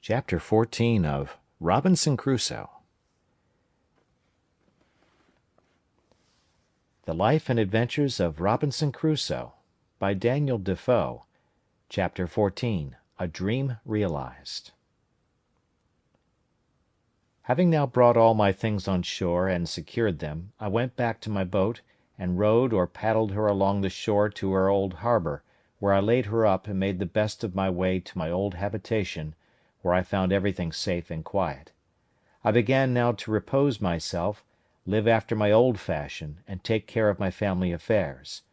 Chapter 14 of Robinson Crusoe. The Life and Adventures of Robinson Crusoe, by Daniel Defoe. Chapter 14. A Dream Realized. Having now brought all my things on shore and secured them, I went back to my boat, and rowed or paddled her along the shore to her old harbour, where I laid her up and made the best of my way to my old habitation, where I found everything safe and quiet. I began now to repose myself, live after my old fashion, and take care of my family affairs.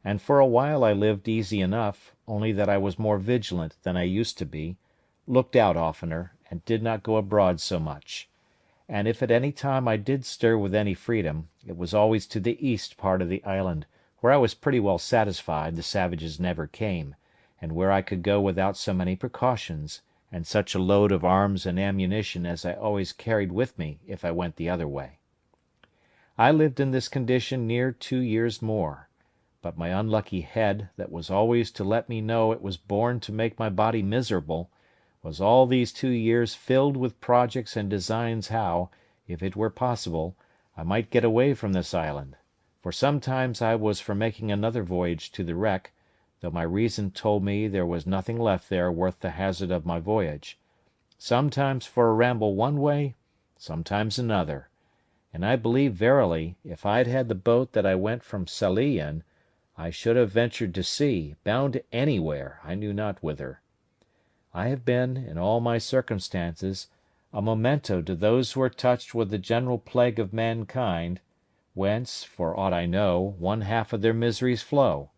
And for a while I lived easy enough, only that I was more vigilant than I used to be, looked out oftener, and did not go abroad so much. And if at any time I did stir with any freedom, it was always to the east part of the island, where I was pretty well satisfied the savages never came, and where I could go without so many precautions, and such a load of arms and ammunition as I always carried with me if I went the other way. I lived in this condition near 2 years more, but my unlucky head, that was always to let me know it was born to make my body miserable, was all these 2 years filled with projects and designs how, if it were possible, I might get away from this island, for sometimes I was for making another voyage to the wreck, though my reason told me there was nothing left there worth the hazard of my voyage; sometimes for a ramble one way, sometimes another; and I believe verily, if I had had the boat that I went from Sallee in, I should have ventured to sea, bound anywhere, I knew not whither. I have been, in all my circumstances, a memento to those who are touched with the general plague of mankind, whence, for aught I know, one half of their miseries flow.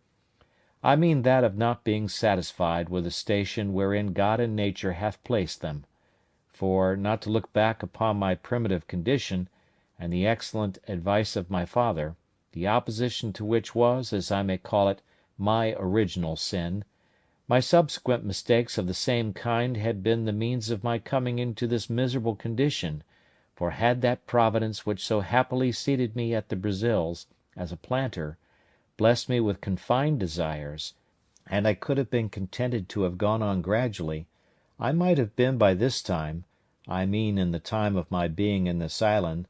I mean that of not being satisfied with the station wherein God and nature hath placed them; for, not to look back upon my primitive condition, and the excellent advice of my father, the opposition to which was, as I may call it, my original sin, my subsequent mistakes of the same kind had been the means of my coming into this miserable condition, for had that Providence which so happily seated me at the Brazils, as a planter, blessed me with confined desires, and I could have been contented to have gone on gradually, I might have been by this time, I mean in the time of my being in this island,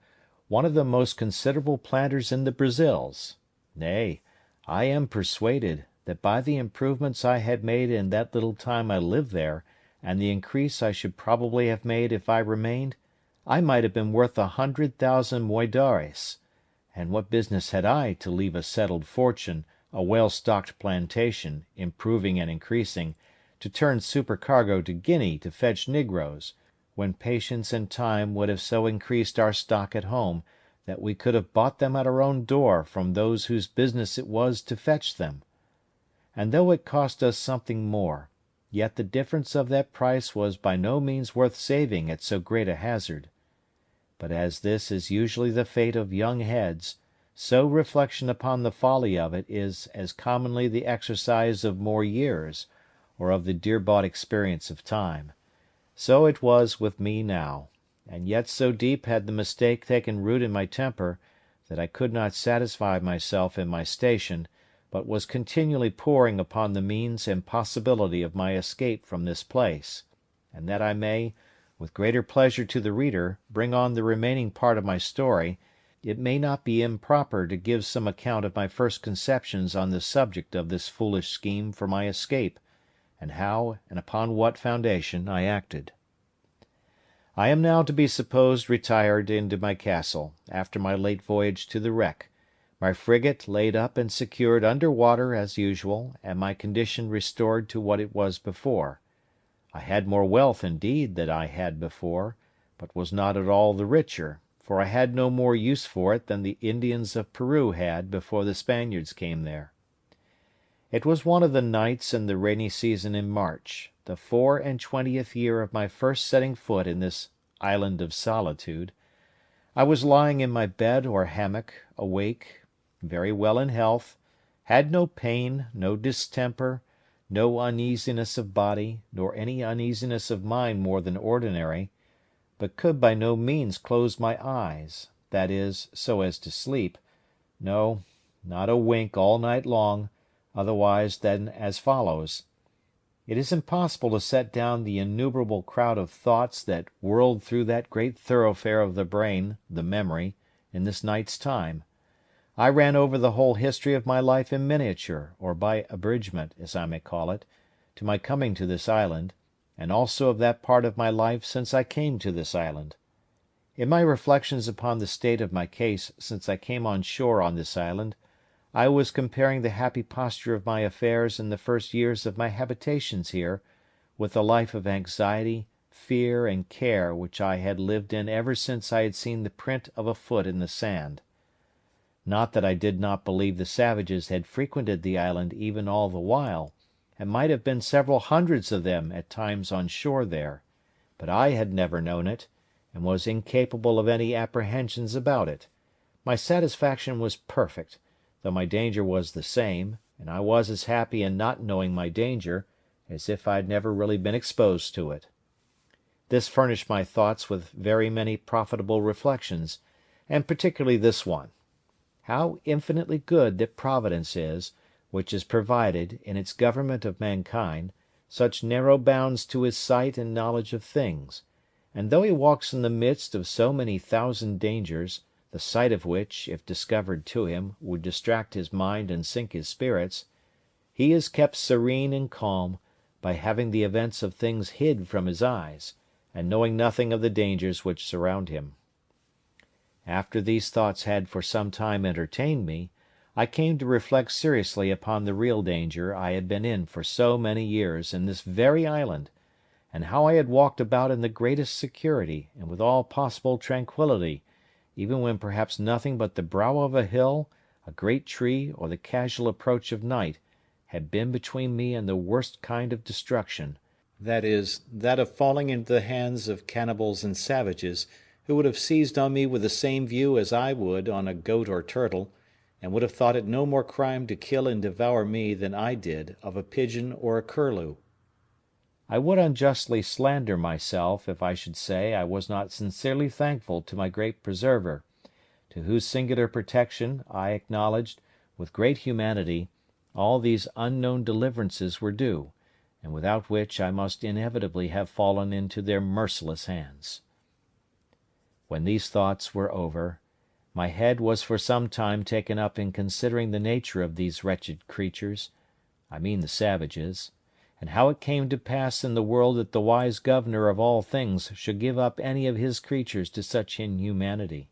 one of the most considerable planters in the Brazils; nay, I am persuaded, that by the improvements I had made in that little time I lived there, and the increase I should probably have made if I remained, I might have been worth 100,000 moidores. And what business had I to leave a settled fortune, a well-stocked plantation, improving and increasing, to turn supercargo to Guinea to fetch negroes, when patience and time would have so increased our stock at home, that we could have bought them at our own door from those whose business it was to fetch them? And though it cost us something more, yet the difference of that price was by no means worth saving at so great a hazard. But as this is usually the fate of young heads, so reflection upon the folly of it is as commonly the exercise of more years, or of the dear-bought experience of time. So it was with me now, and yet so deep had the mistake taken root in my temper, that I could not satisfy myself in my station, but was continually poring upon the means and possibility of my escape from this place; and that I may, with greater pleasure to the reader, bring on the remaining part of my story, it may not be improper to give some account of my first conceptions on the subject of this foolish scheme for my escape, and how, and upon what foundation, I acted. I am now to be supposed retired into my castle, after my late voyage to the wreck, my frigate laid up and secured under water as usual, and my condition restored to what it was before. I had more wealth indeed than I had before, but was not at all the richer, for I had no more use for it than the Indians of Peru had before the Spaniards came there. It was one of the nights in the rainy season in March, the 24th year of my first setting foot in this island of solitude. I was lying in my bed or hammock, awake, very well in health, had no pain, no distemper, no uneasiness of body, nor any uneasiness of mind more than ordinary, but could by no means close my eyes, that is, so as to sleep; no, not a wink all night long, otherwise than as follows. It is impossible to set down the innumerable crowd of thoughts that whirled through that great thoroughfare of the brain, the memory, in this night's time. I ran over the whole history of my life in miniature, or by abridgment, as I may call it, to my coming to this island, and also of that part of my life since I came to this island. In my reflections upon the state of my case since I came on shore on this island, I was comparing the happy posture of my affairs in the first years of my habitations here with the life of anxiety, fear, and care which I had lived in ever since I had seen the print of a foot in the sand. Not that I did not believe the savages had frequented the island even all the while, and might have been several hundreds of them at times on shore there, but I had never known it, and was incapable of any apprehensions about it. My satisfaction was perfect, though my danger was the same, and I was as happy in not knowing my danger as if I had never really been exposed to it. This furnished my thoughts with very many profitable reflections, and particularly this one: how infinitely good that Providence is, which has provided, in its government of mankind, such narrow bounds to his sight and knowledge of things, and though he walks in the midst of so many thousand dangers, the sight of which, if discovered to him, would distract his mind and sink his spirits, he is kept serene and calm by having the events of things hid from his eyes, and knowing nothing of the dangers which surround him. After these thoughts had for some time entertained me, I came to reflect seriously upon the real danger I had been in for so many years in this very island, and how I had walked about in the greatest security and with all possible tranquillity, even when perhaps nothing but the brow of a hill, a great tree, or the casual approach of night had been between me and the worst kind of destruction, that is, that of falling into the hands of cannibals and savages, who would have seized on me with the same view as I would on a goat or turtle, and would have thought it no more crime to kill and devour me than I did of a pigeon or a curlew. I would unjustly slander myself if I should say I was not sincerely thankful to my great preserver, to whose singular protection I acknowledged, with great humanity, all these unknown deliverances were due, and without which I must inevitably have fallen into their merciless hands. When these thoughts were over, my head was for some time taken up in considering the nature of these wretched creatures, I mean the savages, and how it came to pass in the world that the wise governor of all things should give up any of his creatures to such inhumanity,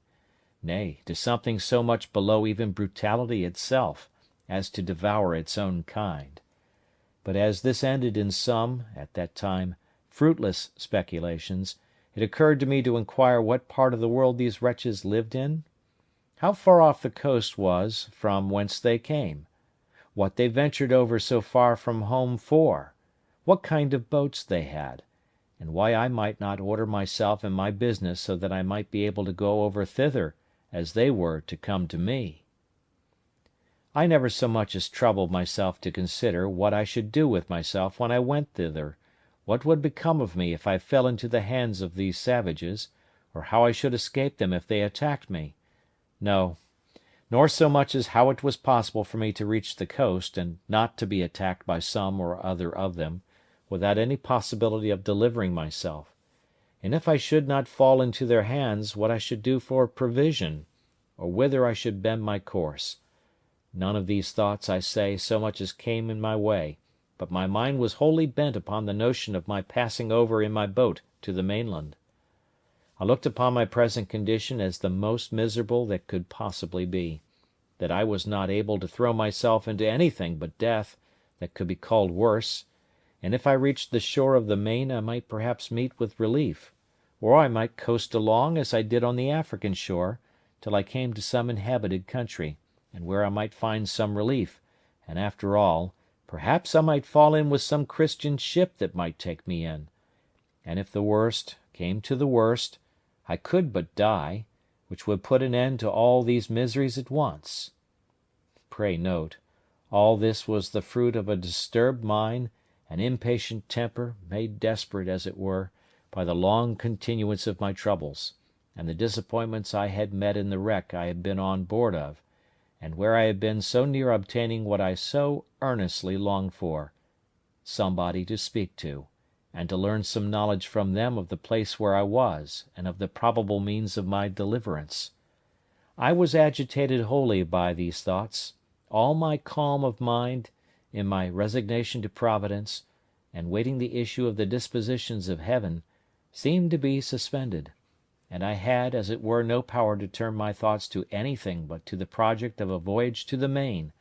nay, to something so much below even brutality itself, as to devour its own kind. But as this ended in some, at that time, fruitless speculations, it occurred to me to inquire what part of the world these wretches lived in, how far off the coast was from whence they came, what they ventured over so far from home for, what kind of boats they had, and why I might not order myself and my business so that I might be able to go over thither as they were to come to me. I never so much as troubled myself to consider what I should do with myself when I went thither, what would become of me if I fell into the hands of these savages, or how I should escape them if they attacked me. No, nor so much as how it was possible for me to reach the coast, and not to be attacked by some or other of them, without any possibility of delivering myself; and if I should not fall into their hands, what I should do for provision, or whither I should bend my course. None of these thoughts, I say, so much as came in my way, but my mind was wholly bent upon the notion of my passing over in my boat to the mainland. I looked upon my present condition as the most miserable that could possibly be, that I was not able to throw myself into anything but death that could be called worse, and if I reached the shore of the main I might perhaps meet with relief, or I might coast along as I did on the African shore, till I came to some inhabited country, and where I might find some relief, and after all, perhaps I might fall in with some Christian ship that might take me in, and if the worst came to the worst, I could but die, which would put an end to all these miseries at once. Pray note, all this was the fruit of a disturbed mind and impatient temper, made desperate, as it were, by the long continuance of my troubles, and the disappointments I had met in the wreck I had been on board of, and where I had been so near obtaining what I so earnestly longed for, somebody to speak to, and to learn some knowledge from them of the place where I was, and of the probable means of my deliverance. I was agitated wholly by these thoughts. All my calm of mind, in my resignation to Providence, and waiting the issue of the dispositions of Heaven, seemed to be suspended, and I had, as it were, no power to turn my thoughts to anything but to the project of a voyage to the main,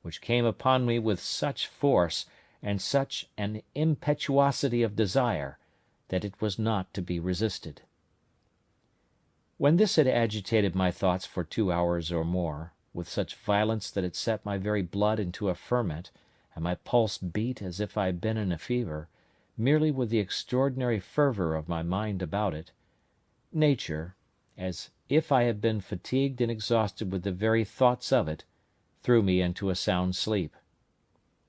which came upon me with such force and such an impetuosity of desire, that it was not to be resisted. When this had agitated my thoughts for 2 hours or more, with such violence that it set my very blood into a ferment, and my pulse beat as if I had been in a fever, merely with the extraordinary fervour of my mind about it, nature, as if I had been fatigued and exhausted with the very thoughts of it, threw me into a sound sleep.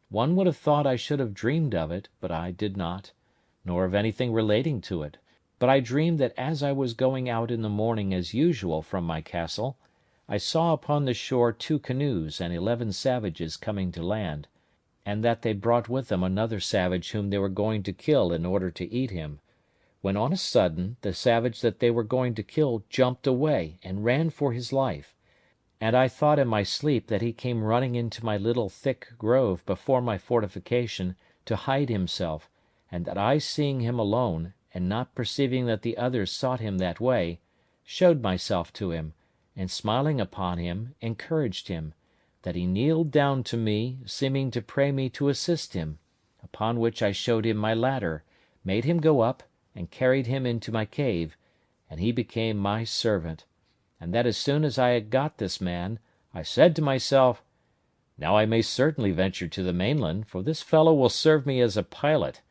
One would have thought I should have dreamed of it, but I did not, nor of anything relating to it; but I dreamed that as I was going out in the morning as usual from my castle, I saw upon the shore 2 canoes and 11 savages coming to land, and that they brought with them another savage whom they were going to kill in order to eat him, when on a sudden the savage that they were going to kill jumped away and ran for his life, and I thought in my sleep that he came running into my little thick grove before my fortification to hide himself, and that I, seeing him alone, and not perceiving that the others sought him that way, showed myself to him, and smiling upon him, encouraged him, that he kneeled down to me, seeming to pray me to assist him, upon which I showed him my ladder, made him go up, and carried him into my cave, and he became my servant, and that as soon as I had got this man, I said to myself, "Now I may certainly venture to the mainland, for this fellow will serve me as a pilot,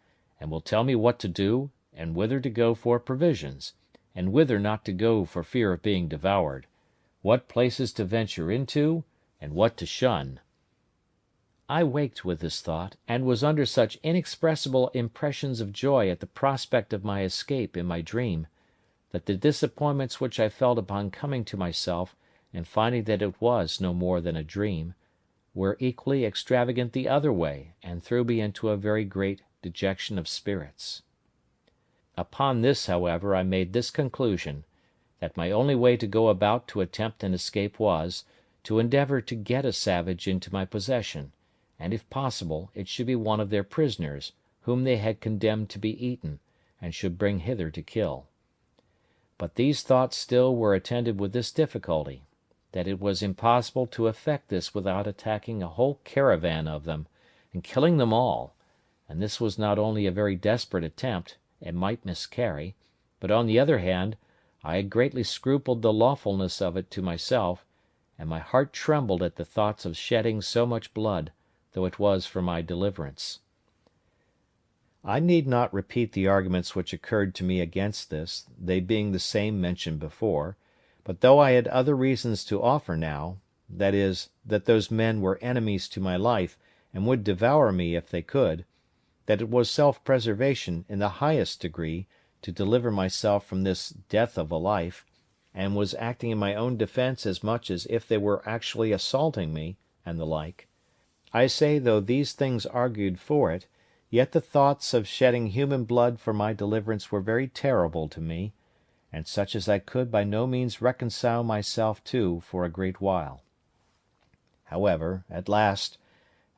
and will tell me what to do, and whither to go for provisions, and whither not to go for fear of being devoured, what places to venture into, and what to shun." I waked with this thought, and was under such inexpressible impressions of joy at the prospect of my escape in my dream, that the disappointments which I felt upon coming to myself, and finding that it was no more than a dream, were equally extravagant the other way, and threw me into a very great dejection of spirits. Upon this, however, I made this conclusion, that my only way to go about to attempt an escape was, to endeavour to get a savage into my possession, and if possible it should be one of their prisoners, whom they had condemned to be eaten, and should bring hither to kill. But these thoughts still were attended with this difficulty, that it was impossible to effect this without attacking a whole caravan of them, and killing them all, and this was not only a very desperate attempt, and might miscarry, but on the other hand, I had greatly scrupled the lawfulness of it to myself, and my heart trembled at the thoughts of shedding so much blood, though it was for my deliverance. I need not repeat the arguments which occurred to me against this, they being the same mentioned before, but though I had other reasons to offer now, that is, that those men were enemies to my life, and would devour me if they could, that it was self-preservation in the highest degree to deliver myself from this death of a life, and was acting in my own defence as much as if they were actually assaulting me, and the like. I say, though these things argued for it, yet the thoughts of shedding human blood for my deliverance were very terrible to me, and such as I could by no means reconcile myself to for a great while. However, at last,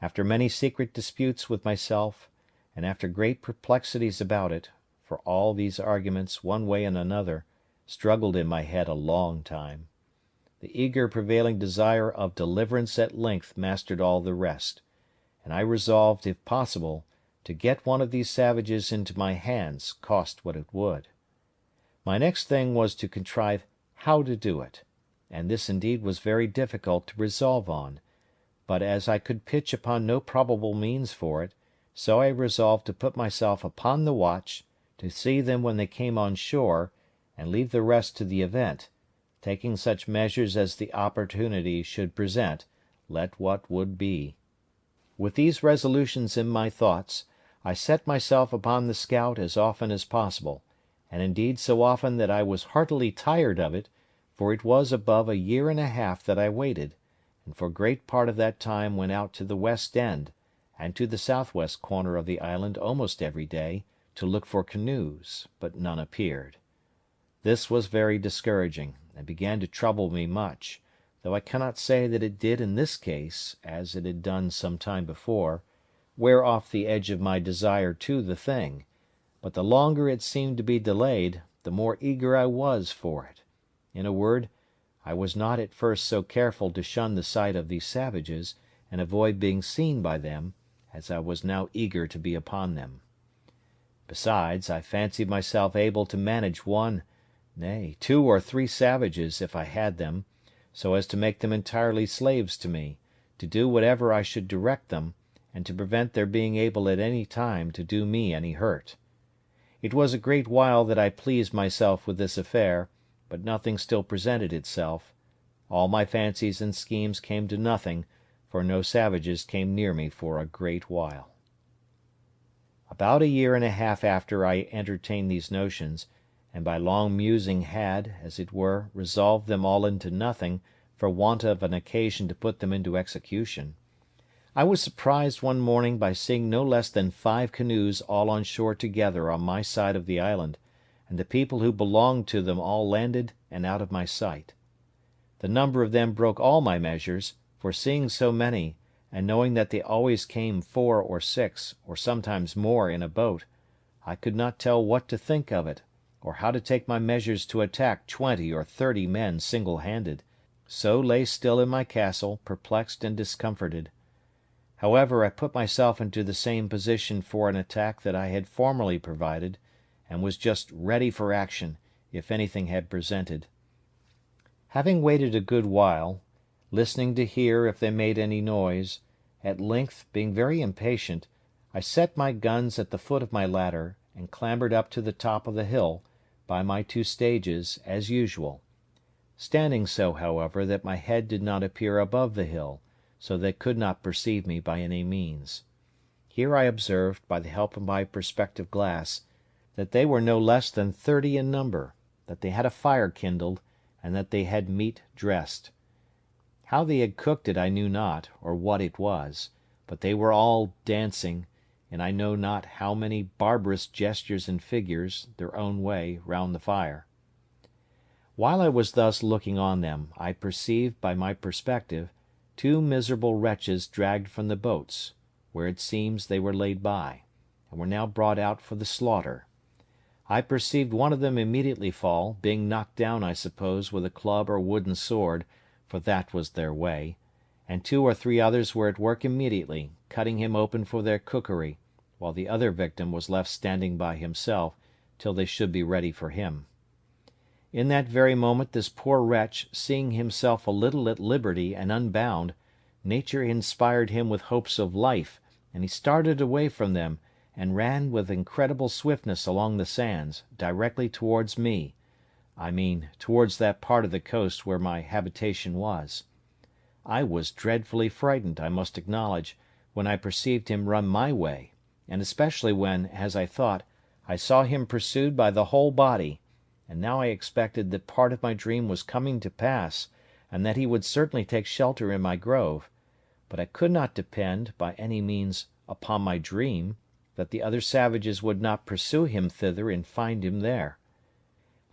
after many secret disputes with myself, and after great perplexities about it, for all these arguments, one way and another, struggled in my head a long time, the eager prevailing desire of deliverance at length mastered all the rest, and I resolved, if possible, to get one of these savages into my hands, cost what it would. My next thing was to contrive how to do it, and this indeed was very difficult to resolve on, but as I could pitch upon no probable means for it, so I resolved to put myself upon the watch, to see them when they came on shore, and leave the rest to the event, taking such measures as the opportunity should present, let what would be. With these resolutions in my thoughts, I set myself upon the scout as often as possible, and indeed so often that I was heartily tired of it, for it was above a year and a half that I waited, and for great part of that time went out to the West End, and to the southwest corner of the island almost every day, to look for canoes, but none appeared. This was very discouraging, and began to trouble me much, though I cannot say that it did in this case, as it had done some time before, wear off the edge of my desire to the thing, but the longer it seemed to be delayed, the more eager I was for it. In a word, I was not at first so careful to shun the sight of these savages, and avoid being seen by them, as I was now eager to be upon them. Besides, I fancied myself able to manage one, nay, 2 or 3 savages, if I had them, so as to make them entirely slaves to me, to do whatever I should direct them, and to prevent their being able at any time to do me any hurt. It was a great while that I pleased myself with this affair, but nothing still presented itself. All my fancies and schemes came to nothing, for no savages came near me for a great while. About a year and a half after I entertained these notions, and by long musing had, as it were, resolved them all into nothing, for want of an occasion to put them into execution, I was surprised one morning by seeing no less than 5 canoes all on shore together on my side of the island, and the people who belonged to them all landed and out of my sight. The number of them broke all my measures, for seeing so many, and knowing that they always came 4 or 6, or sometimes more in a boat, I could not tell what to think of it, or how to take my measures to attack 20 or 30 men single-handed, so lay still in my castle, perplexed and discomforted. However, I put myself into the same position for an attack that I had formerly provided, and was just ready for action, if anything had presented. Having waited a good while, listening to hear if they made any noise, at length, being very impatient, I set my guns at the foot of my ladder, and clambered up to the top of the hill, by my 2 stages, as usual; standing so, however, that my head did not appear above the hill, so they could not perceive me by any means. Here I observed, by the help of my perspective glass, that they were no less than 30 in number, that they had a fire kindled, and that they had meat dressed. How they had cooked it I knew not, or what it was, but they were all dancing, in I know not how many barbarous gestures and figures, their own way, round the fire. While I was thus looking on them, I perceived, by my perspective, 2 miserable wretches dragged from the boats, where it seems they were laid by, and were now brought out for the slaughter. I perceived one of them immediately fall, being knocked down, I suppose, with a club or wooden sword, for that was their way, and 2 or 3 others were at work immediately, cutting him open for their cookery, while the other victim was left standing by himself, till they should be ready for him. In that very moment this poor wretch, seeing himself a little at liberty and unbound, nature inspired him with hopes of life, and he started away from them, and ran with incredible swiftness along the sands, directly towards me, I mean towards that part of the coast where my habitation was. I was dreadfully frightened, I must acknowledge, when I perceived him run my way, and especially when, as I thought, I saw him pursued by the whole body, and now I expected that part of my dream was coming to pass, and that he would certainly take shelter in my grove; but I could not depend, by any means, upon my dream, that the other savages would not pursue him thither and find him there.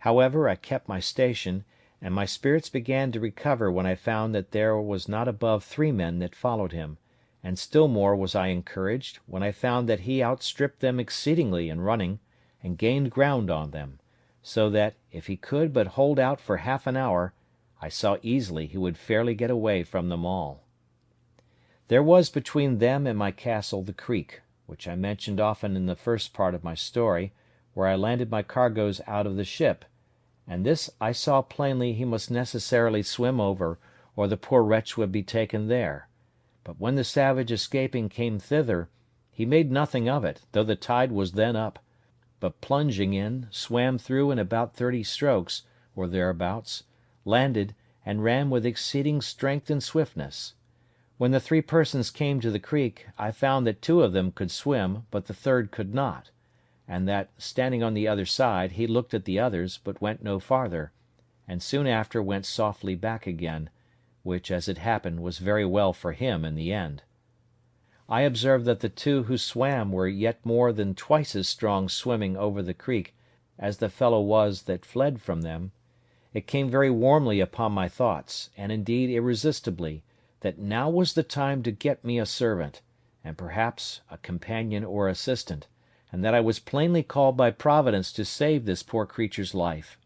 However, I kept my station, and my spirits began to recover when I found that there was not above 3 men that followed him, and still more was I encouraged when I found that he outstripped them exceedingly in running, and gained ground on them, so that, if he could but hold out for half an hour, I saw easily he would fairly get away from them all. There was between them and my castle the creek, which I mentioned often in the first part of my story, where I landed my cargoes out of the ship, and this I saw plainly he must necessarily swim over, or the poor wretch would be taken there; but when the savage escaping came thither, he made nothing of it, though the tide was then up, but plunging in, swam through in about 30 strokes, or thereabouts, landed, and ran with exceeding strength and swiftness. When the 3 persons came to the creek, I found that 2 of them could swim, but the third could not, and that, standing on the other side, he looked at the others, but went no farther, and soon after went softly back again, which, as it happened, was very well for him in the end. I observed that the two who swam were yet more than twice as strong swimming over the creek as the fellow was that fled from them. It came very warmly upon my thoughts, and indeed irresistibly, that now was the time to get me a servant, and perhaps a companion or assistant, and that I was plainly called by Providence to save this poor creature's life.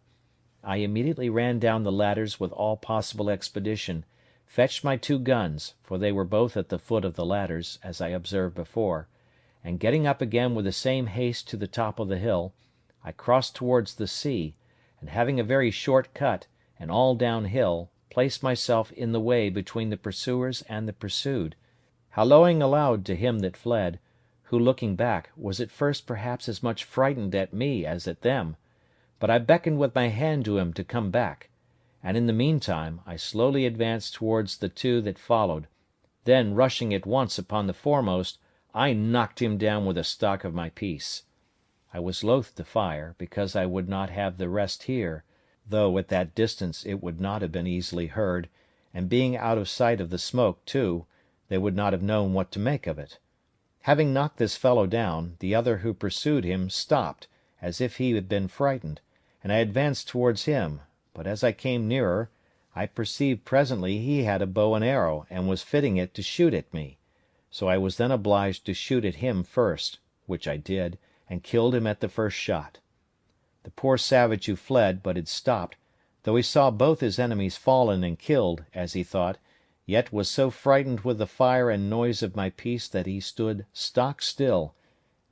I immediately ran down the ladders with all possible expedition, fetched my 2 guns, for they were both at the foot of the ladders, as I observed before, and getting up again with the same haste to the top of the hill, I crossed towards the sea, and having a very short cut, and all downhill, placed myself in the way between the pursuers and the pursued, hallooing aloud to him that fled, who, looking back, was at first perhaps as much frightened at me as at them, but I beckoned with my hand to him to come back, and in the meantime I slowly advanced towards the 2 that followed; then rushing at once upon the foremost, I knocked him down with the stock of my piece. I was loath to fire, because I would not have the rest hear, though at that distance it would not have been easily heard, and being out of sight of the smoke too, they would not have known what to make of it. Having knocked this fellow down, the other who pursued him stopped, as if he had been frightened, and I advanced towards him, but as I came nearer, I perceived presently he had a bow and arrow, and was fitting it to shoot at me; so I was then obliged to shoot at him first, which I did, and killed him at the first shot. The poor savage who fled, but had stopped, though he saw both his enemies fallen and killed, as he thought, yet was so frightened with the fire and noise of my piece that he stood stock still,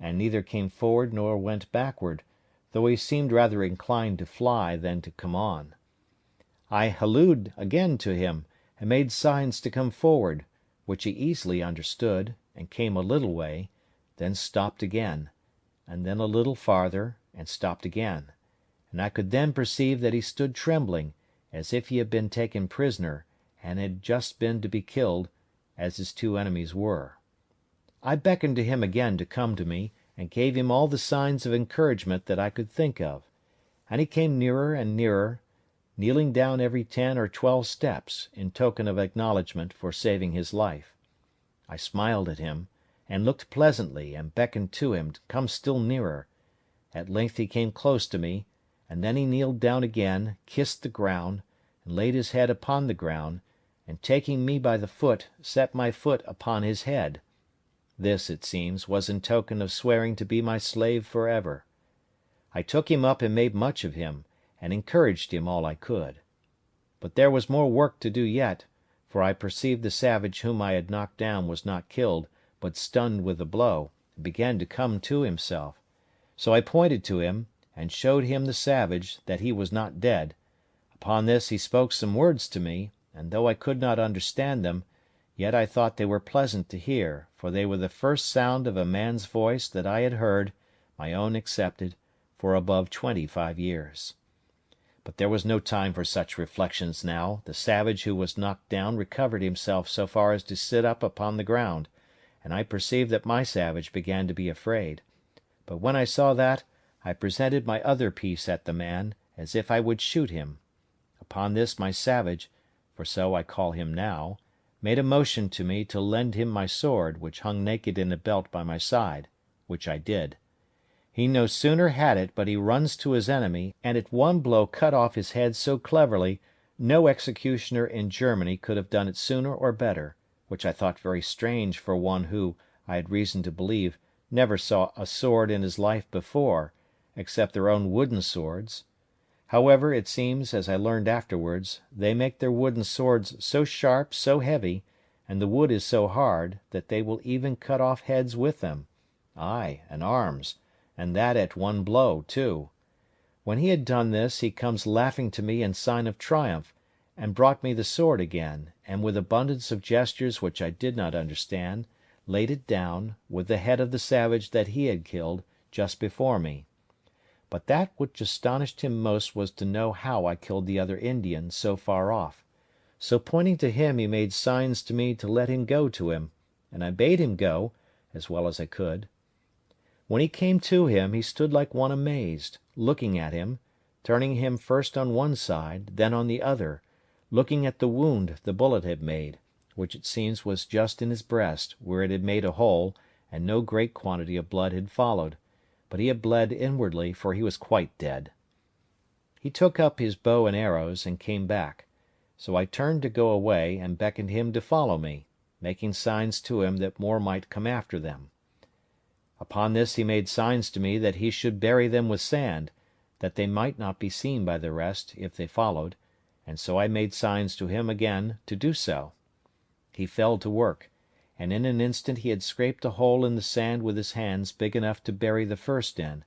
and neither came forward nor went backward, though he seemed rather inclined to fly than to come on. I hallooed again to him, and made signs to come forward, which he easily understood, and came a little way, then stopped again, and then a little farther, and stopped again, and I could then perceive that he stood trembling, as if he had been taken prisoner, and had just been to be killed, as his 2 enemies were. I beckoned to him again to come to me, and gave him all the signs of encouragement that I could think of, and he came nearer and nearer, kneeling down every 10 or 12 steps, in token of acknowledgment for saving his life. I smiled at him, and looked pleasantly, and beckoned to him to come still nearer. At length he came close to me, and then he kneeled down again, kissed the ground, and laid his head upon the ground, and taking me by the foot, set my foot upon his head. This, it seems, was in token of swearing to be my slave for ever. I took him up and made much of him, and encouraged him all I could. But there was more work to do yet, for I perceived the savage whom I had knocked down was not killed, but stunned with the blow, and began to come to himself. So I pointed to him, and showed him the savage that he was not dead. Upon this he spoke some words to me, and though I could not understand them, yet I thought they were pleasant to hear, for they were the first sound of a man's voice that I had heard, my own excepted, for above 25 years. But there was no time for such reflections now. The savage who was knocked down recovered himself so far as to sit up upon the ground, and I perceived that my savage began to be afraid. But when I saw that, I presented my other piece at the man, as if I would shoot him. Upon this my savage, for so I call him now, made a motion to me to lend him my sword, which hung naked in a belt by my side, which I did. He no sooner had it but he runs to his enemy, and at one blow cut off his head so cleverly, no executioner in Germany could have done it sooner or better, which I thought very strange for one who, I had reason to believe, never saw a sword in his life before, except their own wooden swords. However, it seems, as I learned afterwards, they make their wooden swords so sharp, so heavy, and the wood is so hard, that they will even cut off heads with them, ay, and arms, and that at one blow too. When he had done this, he comes laughing to me in sign of triumph, and brought me the sword again, and with abundance of gestures which I did not understand, laid it down, with the head of the savage that he had killed, just before me. But that which astonished him most was to know how I killed the other Indian so far off. So pointing to him he made signs to me to let him go to him, and I bade him go, as well as I could. When he came to him he stood like one amazed, looking at him, turning him first on one side, then on the other, looking at the wound the bullet had made, which it seems was just in his breast, where it had made a hole, and no great quantity of blood had followed, but he had bled inwardly, for he was quite dead. He took up his bow and arrows, and came back. So I turned to go away, and beckoned him to follow me, making signs to him that more might come after them. Upon this he made signs to me that he should bury them with sand, that they might not be seen by the rest, if they followed, and so I made signs to him again to do so. He fell to work, and in an instant he had scraped a hole in the sand with his hands big enough to bury the first in,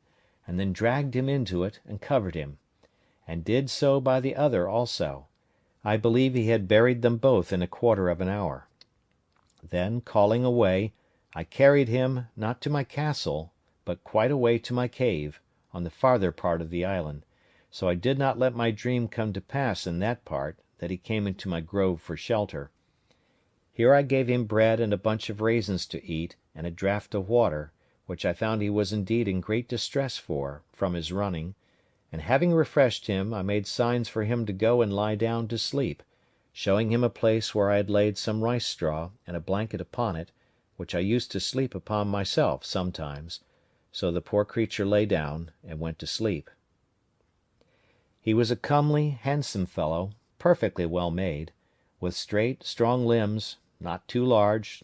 and then dragged him into it and covered him, and did so by the other also. I believe he had buried them both in a quarter of an hour. Then, calling away, I carried him, not to my castle, but quite away to my cave, on the farther part of the island, so I did not let my dream come to pass in that part, that he came into my grove for shelter. Here I gave him bread and a bunch of raisins to eat, and a draught of water, which I found he was indeed in great distress for, from his running, and having refreshed him, I made signs for him to go and lie down to sleep, showing him a place where I had laid some rice straw and a blanket upon it, which I used to sleep upon myself sometimes, so the poor creature lay down and went to sleep. He was a comely, handsome fellow, perfectly well made, with straight, strong limbs, not too large,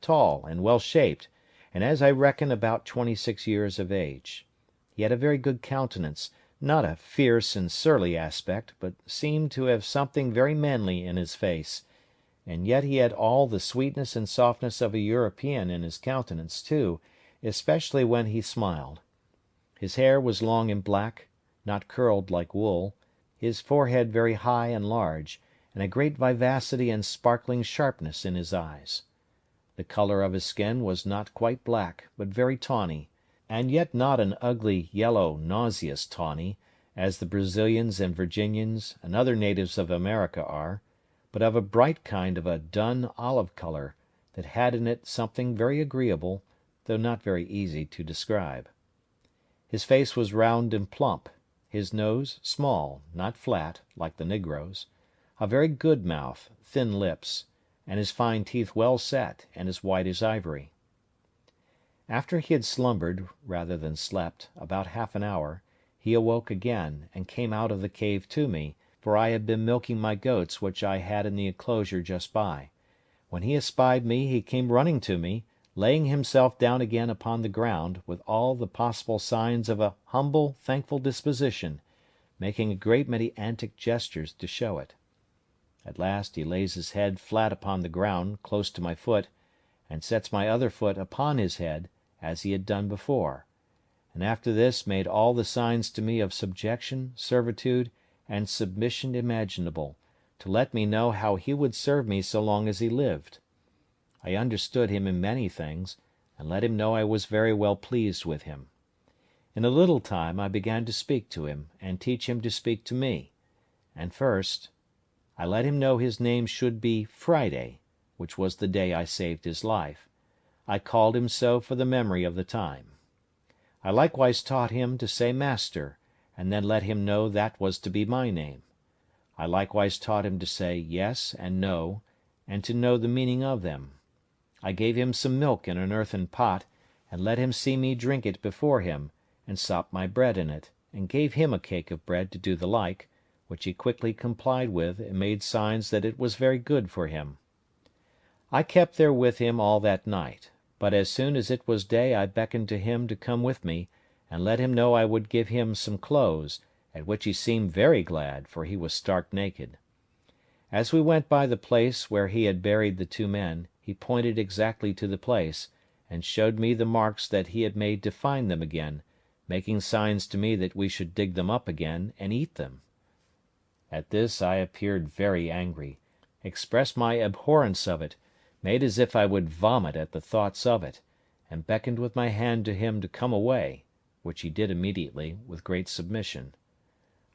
tall and well shaped, and as I reckon about 26 years of age. He had a very good countenance, not a fierce and surly aspect, but seemed to have something very manly in his face, and yet he had all the sweetness and softness of a European in his countenance too, especially when he smiled. His hair was long and black, not curled like wool, his forehead very high and large, and a great vivacity and sparkling sharpness in his eyes. The colour of his skin was not quite black, but very tawny, and yet not an ugly, yellow, nauseous tawny, as the Brazilians and Virginians and other natives of America are, but of a bright kind of a dun olive colour, that had in it something very agreeable, though not very easy to describe. His face was round and plump, his nose small, not flat, like the negroes, a very good mouth, thin lips, and his fine teeth well set, and as white as ivory. After he had slumbered, rather than slept, about half an hour, he awoke again, and came out of the cave to me, for I had been milking my goats which I had in the enclosure just by. When he espied me he came running to me, laying himself down again upon the ground, with all the possible signs of a humble, thankful disposition, making a great many antic gestures to show it. At last he lays his head flat upon the ground, close to my foot, and sets my other foot upon his head, as he had done before, and after this made all the signs to me of subjection, servitude, and submission imaginable, to let me know how he would serve me so long as he lived. I understood him in many things, and let him know I was very well pleased with him. In a little time I began to speak to him, and teach him to speak to me, and first I let him know his name should be Friday, which was the day I saved his life. I called him so for the memory of the time. I likewise taught him to say master, and then let him know that was to be my name. I likewise taught him to say yes and no, and to know the meaning of them. I gave him some milk in an earthen pot, and let him see me drink it before him, and sop my bread in it, and gave him a cake of bread to do the like, which he quickly complied with, and made signs that it was very good for him. I kept there with him all that night, but as soon as it was day I beckoned to him to come with me, and let him know I would give him some clothes, at which he seemed very glad, for he was stark naked. As we went by the place where he had buried the two men, he pointed exactly to the place, and showed me the marks that he had made to find them again, making signs to me that we should dig them up again and eat them. At this I appeared very angry, expressed my abhorrence of it, made as if I would vomit at the thoughts of it, and beckoned with my hand to him to come away, which he did immediately, with great submission.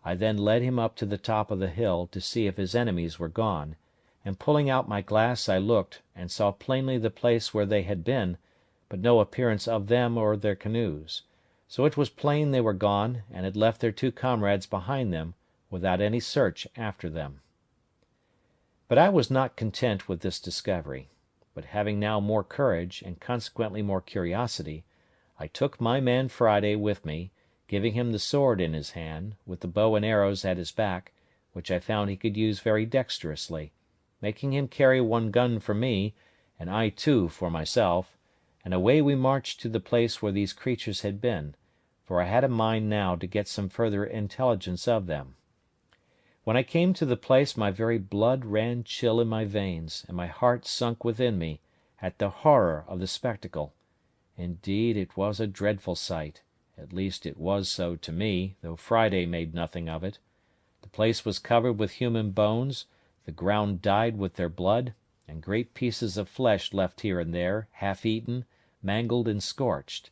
I then led him up to the top of the hill to see if his enemies were gone, and pulling out my glass I looked, and saw plainly the place where they had been, but no appearance of them or their canoes; so it was plain they were gone, and had left their two comrades behind them, without any search after them. But I was not content with this discovery, but having now more courage, and consequently more curiosity, I took my man Friday with me, giving him the sword in his hand, with the bow and arrows at his back, which I found he could use very dexterously, making him carry one gun for me, and I two for myself, and away we marched to the place where these creatures had been, for I had a mind now to get some further intelligence of them. When I came to the place my very blood ran chill in my veins, and my heart sunk within me, at the horror of the spectacle. Indeed, it was a dreadful sight; at least it was so to me, though Friday made nothing of it. The place was covered with human bones, the ground dyed with their blood, and great pieces of flesh left here and there, half eaten, mangled, and scorched;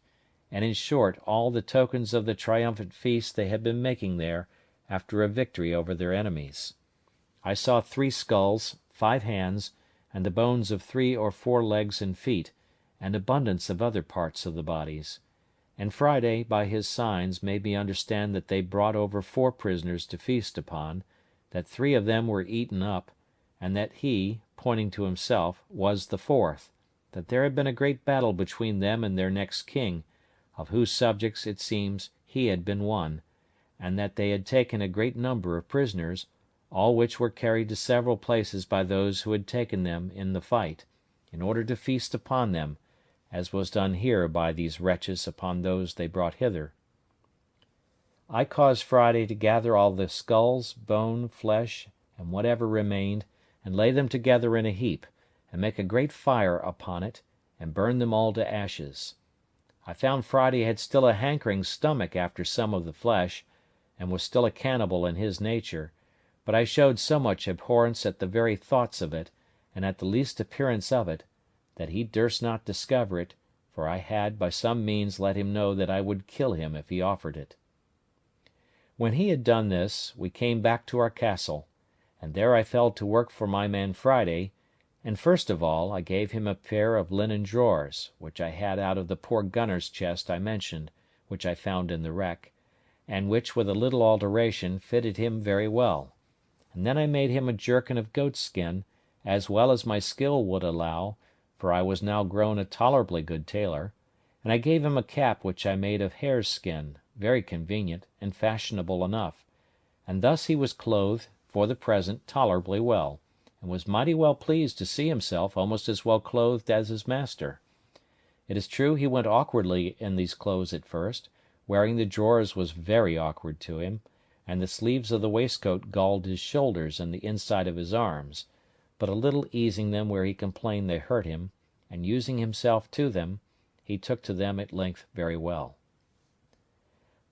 and in short all the tokens of the triumphant feast they had been making there, after a victory over their enemies. I saw 3 skulls, 5 hands, and the bones of 3 or 4 legs and feet, and abundance of other parts of the bodies; and Friday, by his signs, made me understand that they brought over 4 prisoners to feast upon, that 3 of them were eaten up, and that he, pointing to himself, was the 4th; that there had been a great battle between them and their next king, of whose subjects, it seems, he had been one, and that they had taken a great number of prisoners, all which were carried to several places by those who had taken them in the fight, in order to feast upon them, as was done here by these wretches upon those they brought hither. I caused Friday to gather all the skulls, bone, flesh, and whatever remained, and lay them together in a heap, and make a great fire upon it, and burn them all to ashes. I found Friday had still a hankering stomach after some of the flesh, and was still a cannibal in his nature, but I showed so much abhorrence at the very thoughts of it, and at the least appearance of it, that he durst not discover it, for I had by some means let him know that I would kill him if he offered it. When he had done this, we came back to our castle, and there I fell to work for my man Friday, and first of all I gave him a pair of linen drawers, which I had out of the poor gunner's chest I mentioned, which I found in the wreck, and which with a little alteration fitted him very well; and then I made him a jerkin of goatskin, as well as my skill would allow, for I was now grown a tolerably good tailor; and I gave him a cap which I made of hare's skin, very convenient, and fashionable enough; and thus he was clothed, for the present, tolerably well, and was mighty well pleased to see himself almost as well clothed as his master. It is true he went awkwardly in these clothes at first; wearing the drawers was very awkward to him, and the sleeves of the waistcoat galled his shoulders and the inside of his arms; but a little easing them where he complained they hurt him, and using himself to them, he took to them at length very well.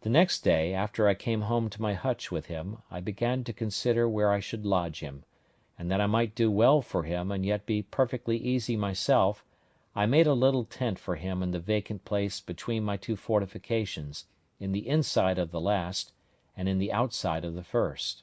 The next day, after I came home to my hutch with him, I began to consider where I should lodge him, and that I might do well for him and yet be perfectly easy myself, I made a little tent for him in the vacant place between my 2 fortifications, in the inside of the last, and in the outside of the first.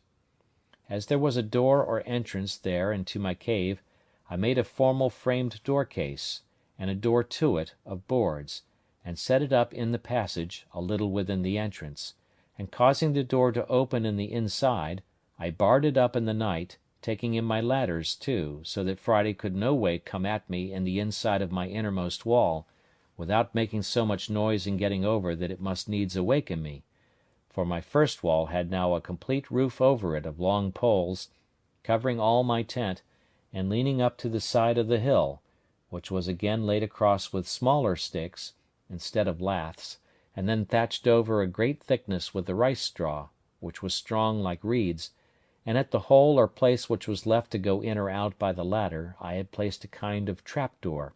As there was a door or entrance there into my cave, I made a formal framed door case, and a door to it, of boards, and set it up in the passage, a little within the entrance, and causing the door to open in the inside, I barred it up in the night, taking in my ladders too, so that Friday could no way come at me in the inside of my innermost wall, without making so much noise in getting over that it must needs awaken me; for my first wall had now a complete roof over it of long poles, covering all my tent, and leaning up to the side of the hill, which was again laid across with smaller sticks, instead of laths, and then thatched over a great thickness with the rice straw, which was strong like reeds, and at the hole or place which was left to go in or out by the ladder I had placed a kind of trap door,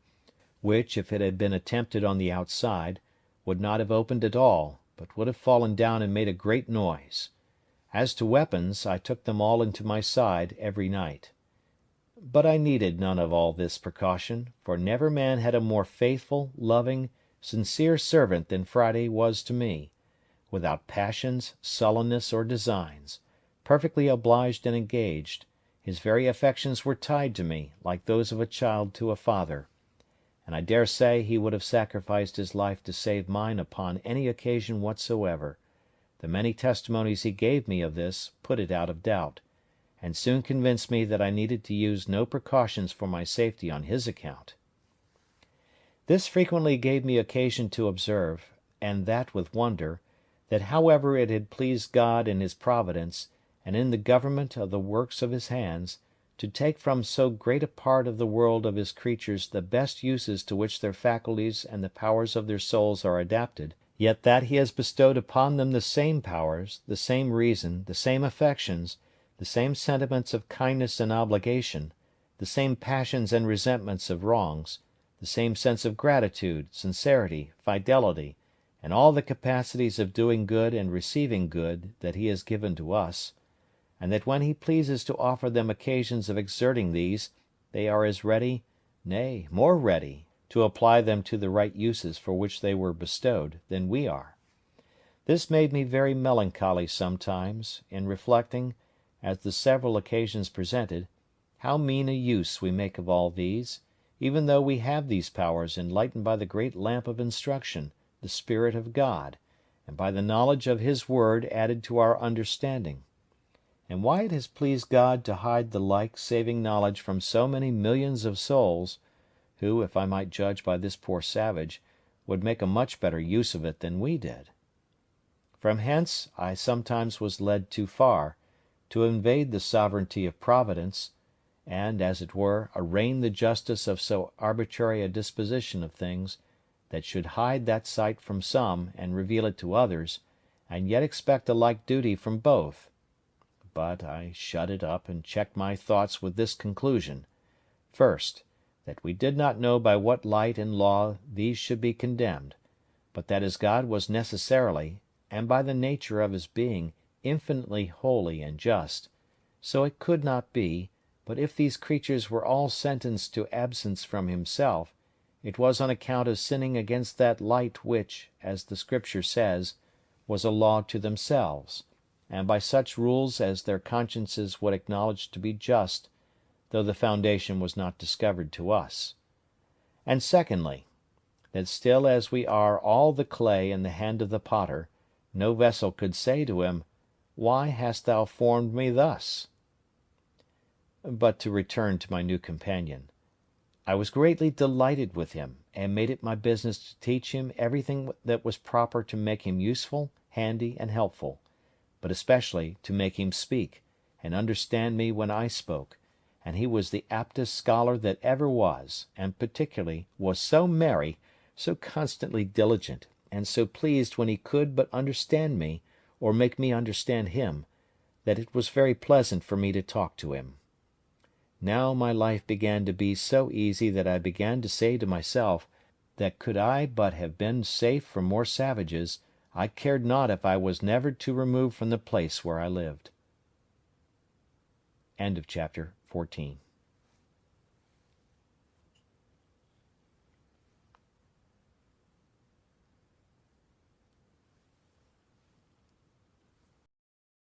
which, if it had been attempted on the outside, would not have opened at all, but would have fallen down and made a great noise. As to weapons, I took them all into my side every night. But I needed none of all this precaution, for never man had a more faithful, loving, sincere servant than Friday was to me, without passions, sullenness, or designs, perfectly obliged and engaged; his very affections were tied to me, like those of a child to a father; and I dare say he would have sacrificed his life to save mine upon any occasion whatsoever. The many testimonies he gave me of this put it out of doubt, and soon convinced me that I needed to use no precautions for my safety on his account. This frequently gave me occasion to observe, and that with wonder, that however it had pleased God in his providence, and in the government of the works of his hands, to take from so great a part of the world of his creatures the best uses to which their faculties and the powers of their souls are adapted, yet that he has bestowed upon them the same powers, the same reason, the same affections, the same sentiments of kindness and obligation, the same passions and resentments of wrongs, the same sense of gratitude, sincerity, fidelity, and all the capacities of doing good and receiving good that he has given to us, and that when he pleases to offer them occasions of exerting these, they are as ready, nay, more ready, to apply them to the right uses for which they were bestowed, than we are. This made me very melancholy sometimes, in reflecting, as the several occasions presented, how mean a use we make of all these, even though we have these powers enlightened by the great lamp of instruction, the Spirit of God, and by the knowledge of his word added to our understanding; and why it has pleased God to hide the like saving knowledge from so many millions of souls, who, if I might judge by this poor savage, would make a much better use of it than we did. From hence I sometimes was led too far, to invade the sovereignty of Providence, and, as it were, arraign the justice of so arbitrary a disposition of things, that should hide that sight from some and reveal it to others, and yet expect a like duty from both. But I shut it up and checked my thoughts with this conclusion: first, that we did not know by what light and law these should be condemned, but that as God was necessarily, and by the nature of his being, infinitely holy and just, so it could not be, but if these creatures were all sentenced to absence from himself, it was on account of sinning against that light which, as the Scripture says, was a law to themselves, and by such rules as their consciences would acknowledge to be just, though the foundation was not discovered to us. And secondly, that still as we are all the clay in the hand of the potter, no vessel could say to him, "Why hast thou formed me thus?" But to return to my new companion. I was greatly delighted with him, and made it my business to teach him everything that was proper to make him useful, handy, and helpful, but especially to make him speak, and understand me when I spoke, and he was the aptest scholar that ever was, and particularly was so merry, so constantly diligent, and so pleased when he could but understand me, or make me understand him, that it was very pleasant for me to talk to him. Now my life began to be so easy that I began to say to myself, that could I but have been safe from more savages, I cared not if I was never to remove from the place where I lived. Chapter 15.